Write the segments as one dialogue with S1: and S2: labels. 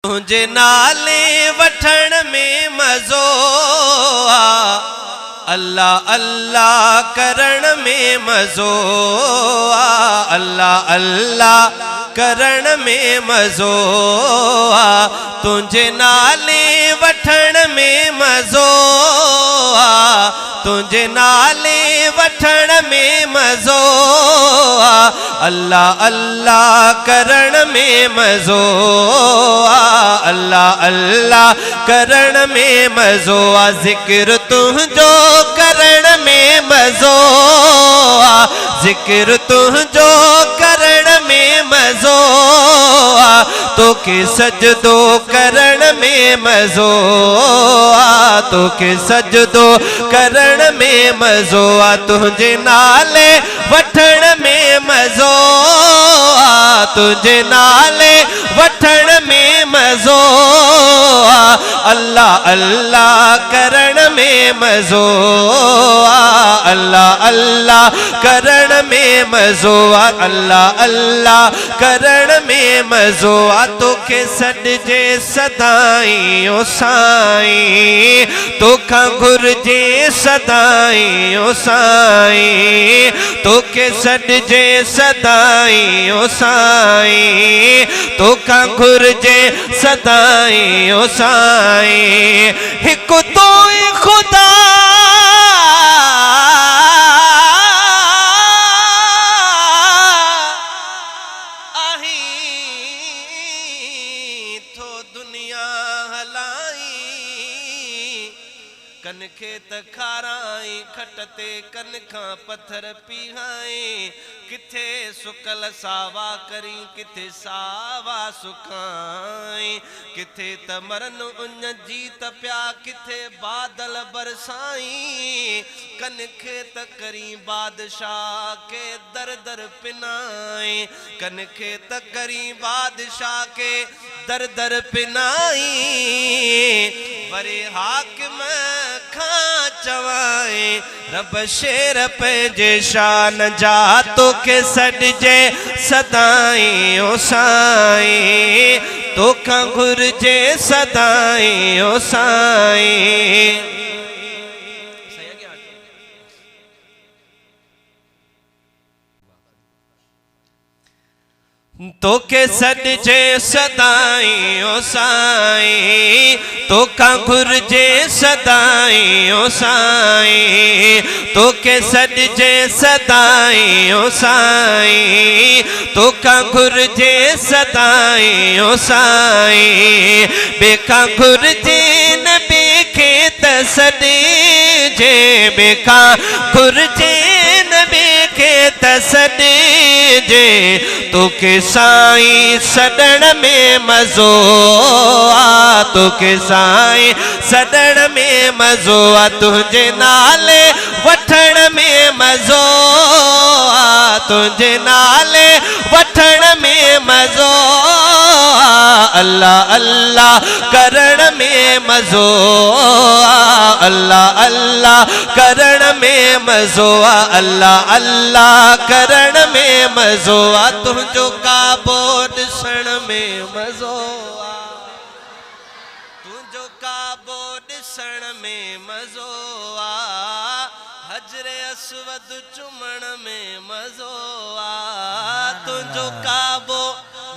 S1: तुझे नाले वठण में मज़ो आ, अल्लाह अल्लाह करण में मज़ो आ, अल्लाह अल्लाह करण में मज़ो आ, तुझे नाले वठण में मज़ो आ, तुझे नाले वठण में मज़ो आ, अल्लाह अल्लाह करण में मज़ो आ, अल्लाह अल्लाह करण में मज़ो आ, ज़िक्र तुझो करण में मज़ो आ, ज़िक्र तुझो करण में मज़ो आ, तोखे सजदो करण में मज़ो आ, तोखे सजदो करण में मज़ो आ, तुझे नाले वठण में मज़ो आ, तुझे नाले वठण में मज़ो आ, अल्लाह अल्लाह करण में मज़ो आ, अल्लाह अल्लाह करण में मज़ो आ, अल्लाह अल्लाह करण में मज़ो आ, तोखे सॾिजे सदाईं ओ साईं, तोखां घुरिजे सदाईं ओ साईं, तोखे सॾिजे सदाईं ओ साईं, तोखां घुरिजे सदाईं ओ साईं, हिकु तो खुदा कनखे त खाराई खटते कनखा पत्थर पीहाई, किथे सुकल सावा करी किथे सावा सुखाई, किथे त मरन उन जी तपिया किथे बादल बरसाई, कनखे त करी बादशाह के दर दर पिनाई, कनखे त करी बादशाह के दर दर पिनाई, वरे हाकिम खां चवाए रब शेर पंहिंजे शान जा, तोखे सॾिजे सदाईं ओ साईं, तोखां घुरिजे सदाईं ओ साईं। तोखे सॾिजे सदाईं ओ साईं, तोखां घुरिजे सदाईं ओ साईं, तोखे सॾिजे सदाईं ओ साईं, तोखां घुरिजे सदाईं ओ साईं, ॿिए घुरिजे न ॿिए खे त सॾिजे, ॿिए घुरिजे न ॿिए खे त सॾिजे, तोखे साईं सॾण में मज़ो आ, तोखे साईं सॾण में मज़ो आ, तुंहिंजे नाले वठण में मज़ो आ, तुंहिंजे नाले वठण में मज़ो आ, अल्लाह अल्लाह करण में मज़ो आ, अल्लाह अल्लाह करण में मज़ो आ, अल्लाह अल्लाह करण में मज़ो आ, तुंहिंजो काबो ॾिसण में मज़ो आ, तुंहिंजो काबो ॾिसण में मज़ो आ, हजरे अस्वद चुमण में मज़ो आ, तुंहिंजो काबो।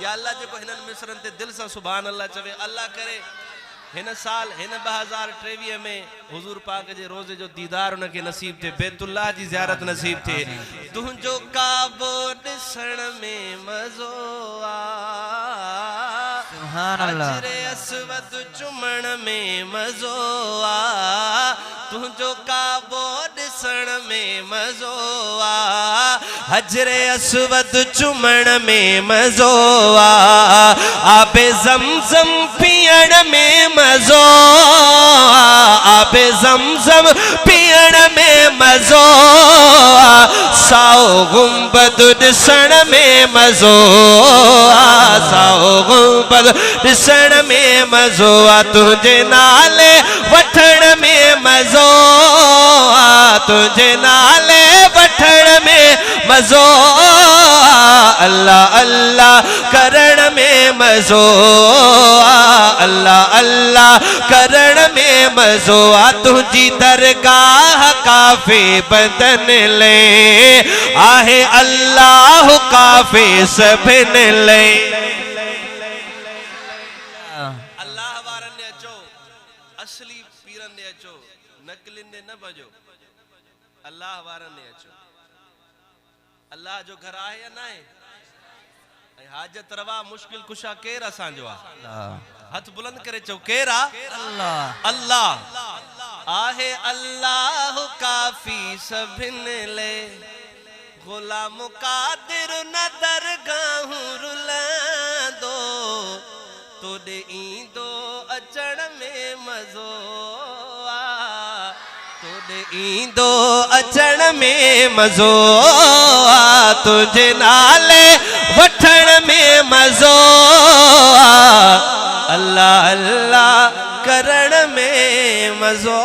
S1: या अल्लाह जेको हिननि मिसरनि ते दिलि सां सुभान अल्लाह चवे, अल्लाह करे हिन साल हिन 2023 में हुजूर पाक जे रोज़े जो दीदार उनके नसीब थे, बैतुल्लाह जी ज़ियारत नसीब थे, तुंहिंजो काबो ॾिसण में मज़ो आ, सुभान अल्लाह, हजरे अस्वद चुमण में मज़ो आ, तुंहिंजो काबो ॾिसण में मज़ो आ, हजरे अस्वद चुमण में मज़ो आ, आबे ज़मज़म पीअण में मज़ो आ, आबे ज़मज़म पीअण में मज़ो आ, साओ गुंबद ॾिसण में मज़ो आ, साओ गुंबद ॾिसण में मज़ो आ, तुंहिंजे नाले वठण में मज़ो आ, तुंहिंजे नाले वठण में मज़ो आ, अल्लाह अल्लाह करण में मज़ो आ, अल्लाह अल्लाह करण में मज़ो आ तुझी दरगाह काफ़ी बदन ले आहे अल्लाह काफ़ी सभिन ले अल्लाह वारन ने अचो असली पीरन ने अचो नकलिन ने न भजो अल्लाह वारन ने अचो अल्लाह जो घर आहे या ना आहे हाजत रवा मुश्किल कुशा केर असांजो आहे हथ बुलंद करे चो केर आहे अल्लाह अल्लाह आहे अल्लाह काफ़ी सभिन ले गुलाम कादिर न दरगाहूं रुलंदो तोॾे ईंदो अचण में मज़ो आ तोॾे ईंदो अचण में मज़ो आ तुझे नाले वठण में मज़ो आ अल्लाह अल्लाह करण में मज़ो